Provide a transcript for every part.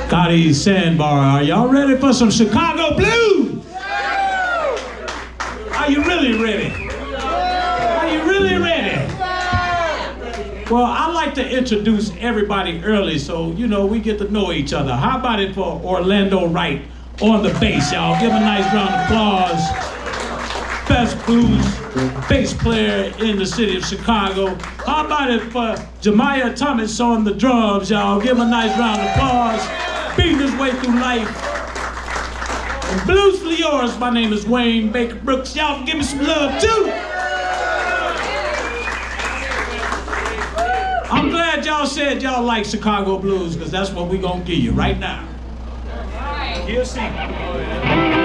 Scotty SANMDBAR, are y'all ready for some Chicago blues? Are you really ready? Are you really ready? Well, I like to introduce everybody early so, you know, we get to know each other. How about it for Orlando Wright on the bass, y'all? Give a nice round of applause. Best blues bass player in the city of Chicago. How about it for Jemiah Thomas on the drums, y'all? Give him a nice round of applause. Beating his way through life. And blues for yours, my name is Wayne Baker Brooks. Y'all give me some love too. I'm glad y'all said y'all like Chicago blues, because that's what we're gonna give you right now. Here's singing.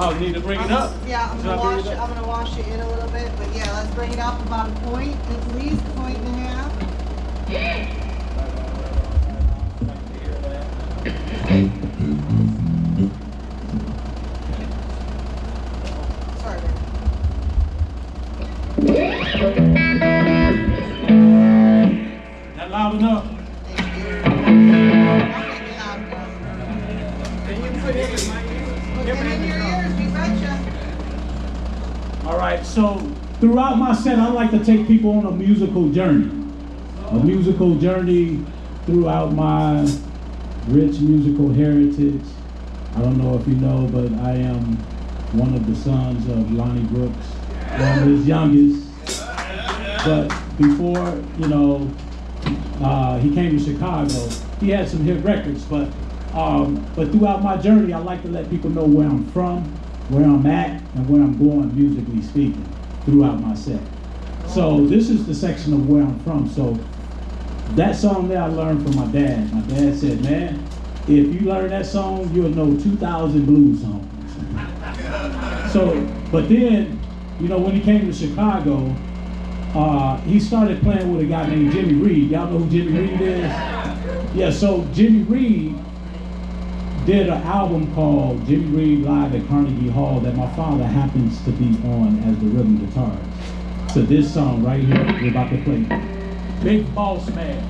Oh, need to bring it up? Yeah, I'm gonna wash it in a little bit, but yeah, let's bring it up about a point, at least a point and a half. Sorry, Is that loud enough? thank you. I'll make it loud enough. And you put it in my ears. Put them in your ears, we betcha. All right, so throughout my set, I like to take people on a musical journey. A musical journey throughout my rich musical heritage. I don't know if you know, but I am one of the sons of Lonnie Brooks, one of his youngest. But before, you know, he came to Chicago, he had some hit records, but throughout my journey, I like to let people know where I'm from, where I'm at, and where I'm going musically speaking throughout my set. So this is the section of where I'm from. So that song there I learned from my dad. My dad said, man, if you learn that song, you'll know 2,000 blues songs. So, but then, you know, when he came to Chicago, he started playing with a guy named Jimmy Reed. Y'all know who Jimmy Reed is? Yeah, so Jimmy Reed did an album called Jimmy Reed Live at Carnegie Hall that my father happens to be on as the rhythm guitarist. So this song right here, we're about to play, Big Boss Man.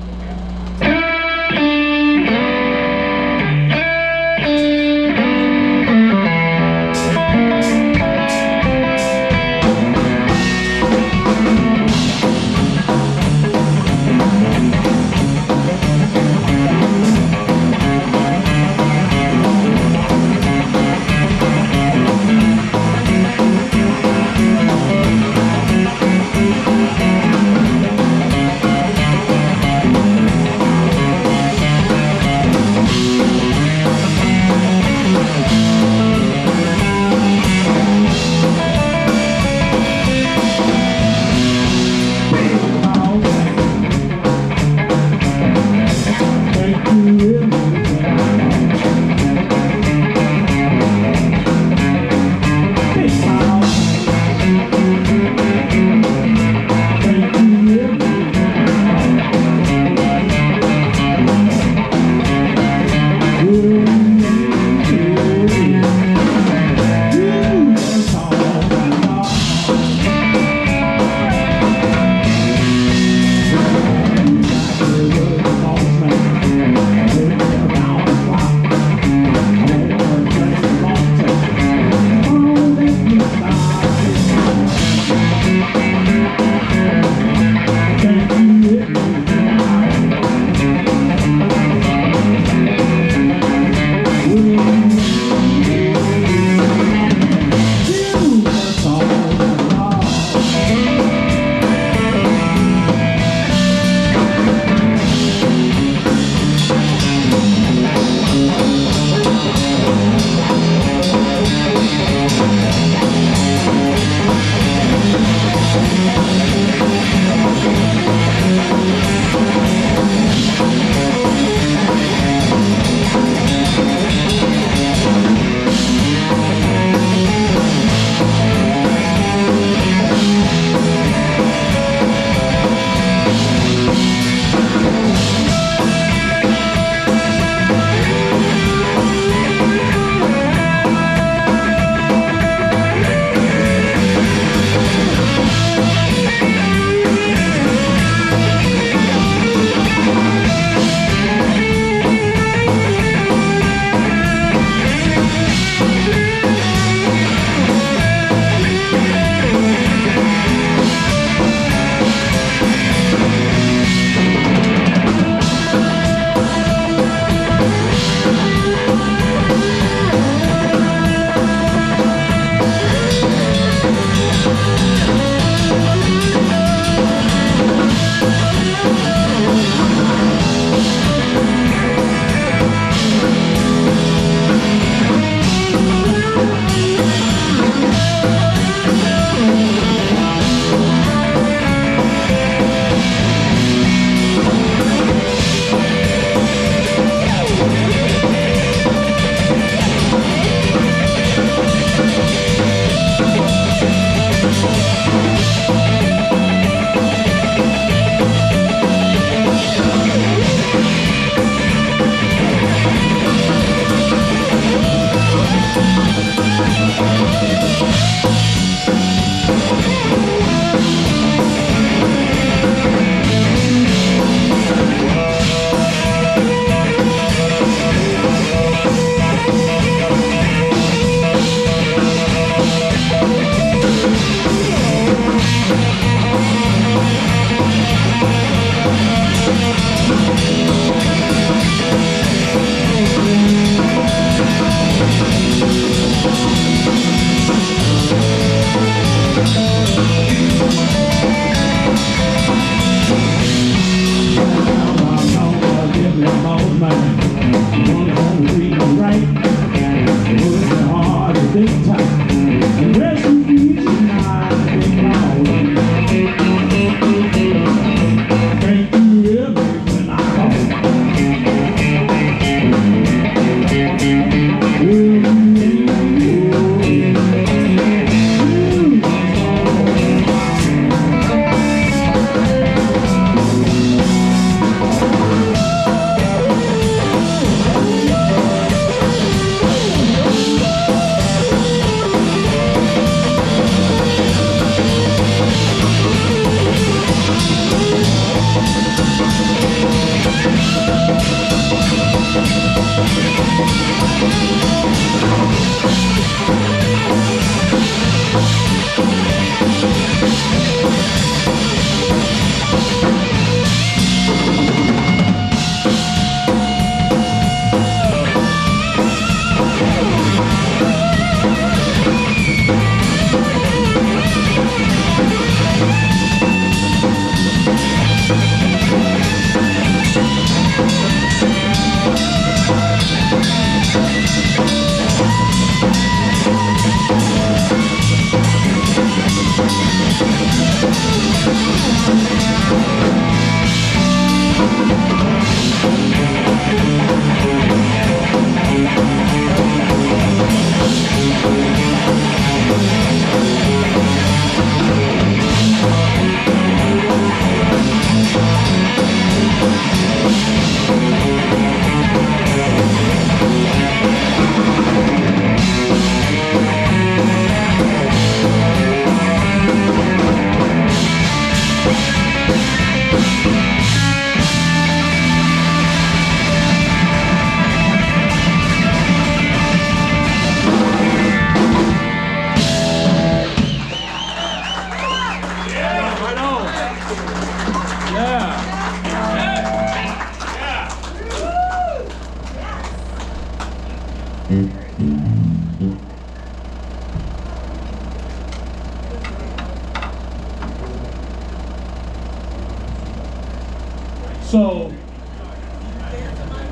So,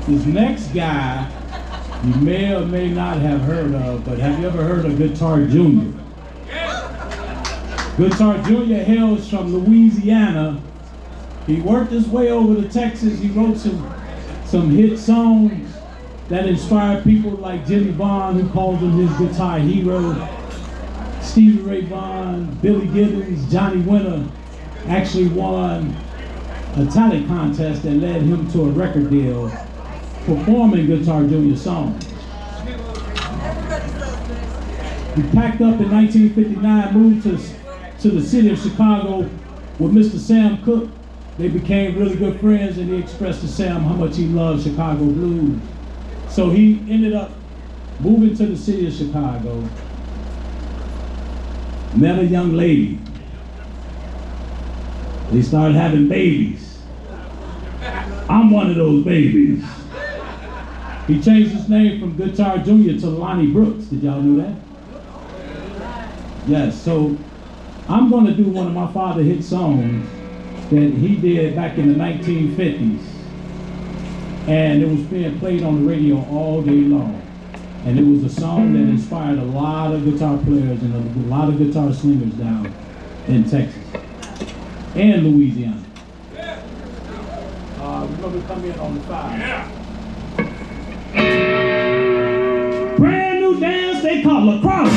this next guy, you may or may not have heard of, but have you ever heard of Guitar Junior? Guitar Junior hails from Louisiana. He worked his way over to Texas. He wrote some hit songs that inspired people like Jimmy Bond, who calls him his guitar hero. Stevie Ray Vaughan, Billy Gibbons, Johnny Winter actually won a talent contest that led him to a record deal performing Guitar Junior songs. He packed up in 1959, moved to the city of Chicago with Mr. Sam Cooke. They became really good friends, and he expressed to Sam how much he loved Chicago blues. So he ended up moving to the city of Chicago, met a young lady. They started having babies. I'm one of those babies. He changed his name from Guitar Junior to Lonnie Brooks. Did y'all know that? Yes, so I'm going to do one of my father hit songs that he did back in the 1950s. And it was being played on the radio all day long. And it was a song that inspired a lot of guitar players and a lot of guitar slingers down in Texas and Louisiana. We're going to come in on the 5. Yeah. Brand new dance they call lacrosse.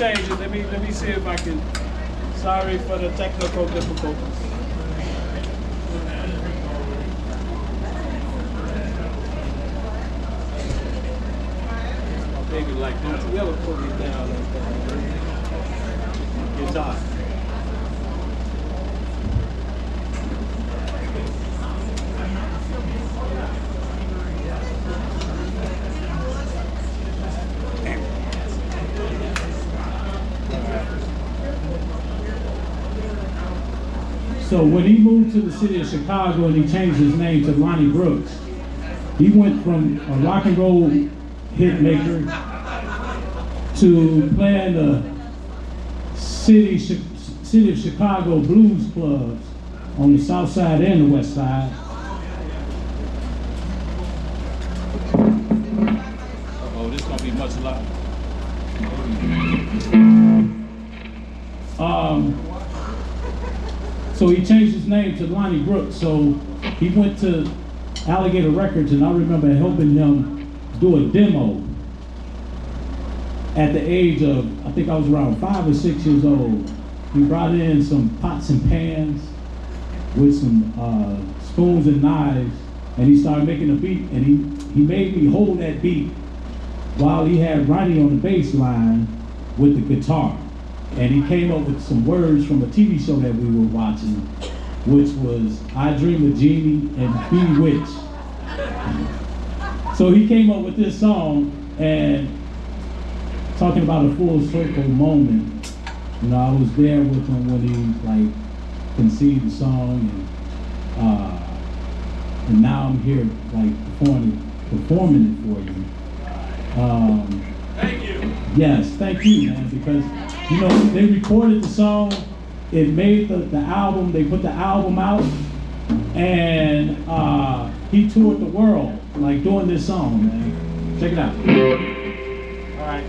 change it. Let me see if I can. Sorry for the technical difficulties. My baby like, don't you ever put me down like that. Guitar. So when he moved to the city of Chicago and he changed his name to Lonnie Brooks, he went from a rock and roll hit maker to playing the city of Chicago blues clubs on the south side and the west side. Uh-oh, this is gonna be much louder. So he changed his name to Lonnie Brooks. So he went to Alligator Records, and I remember helping him do a demo at the age of, I think I was around 5 or 6 years old. He brought in some pots and pans with some spoons and knives, and he started making a beat, and he made me hold that beat while he had Ronnie on the bass line with the guitar. And he came up with some words from a TV show that we were watching, which was I Dream of Jeannie and Bewitched. So he came up with this song, and talking about a full circle moment. You know, I was there with him when he like conceived the song, and now I'm here like performing it for you. Thank you. Yes, thank you, man, because you know, they recorded the song, it made the album, they put the album out, and he toured the world, like doing this song, man. Check it out. All right,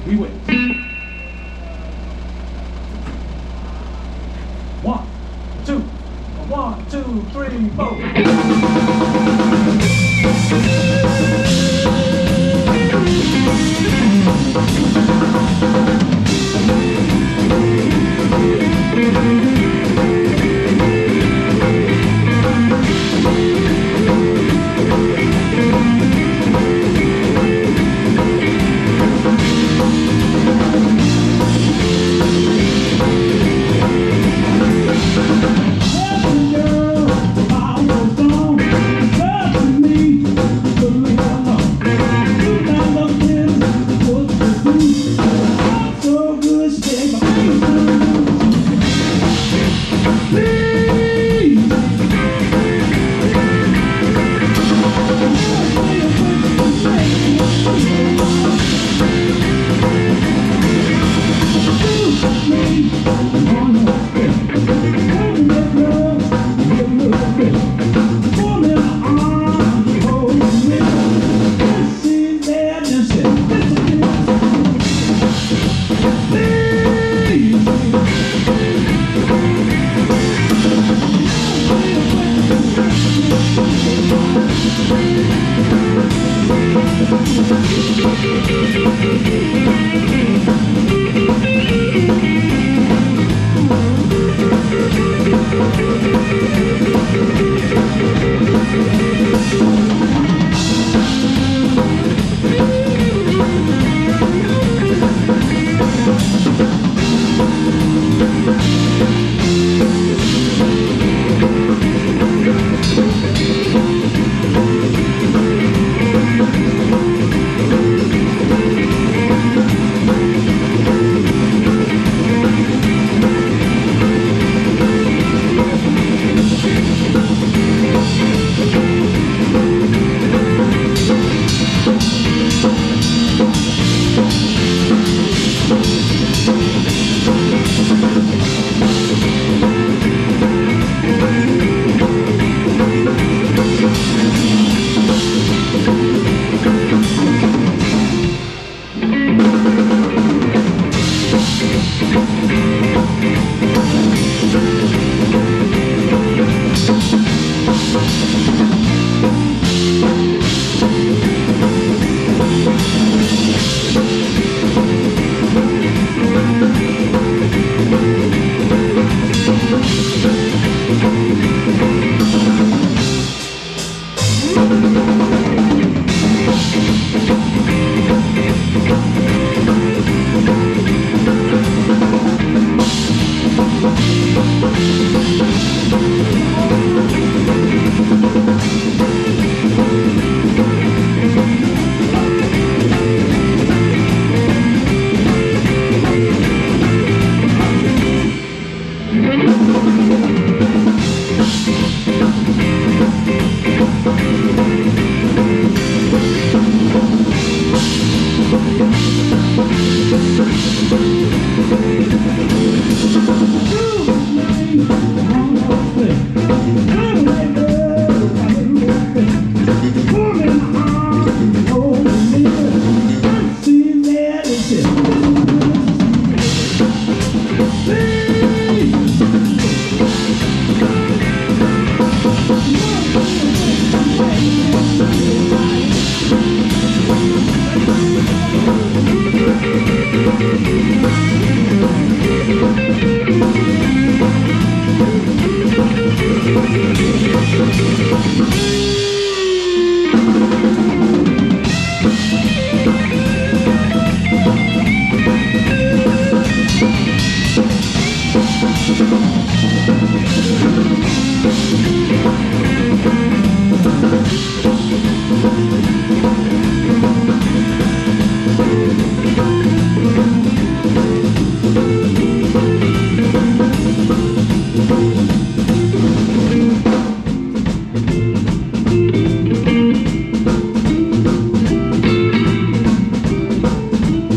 we went. 1, 2, 1, 2, 3, 4. Thank you.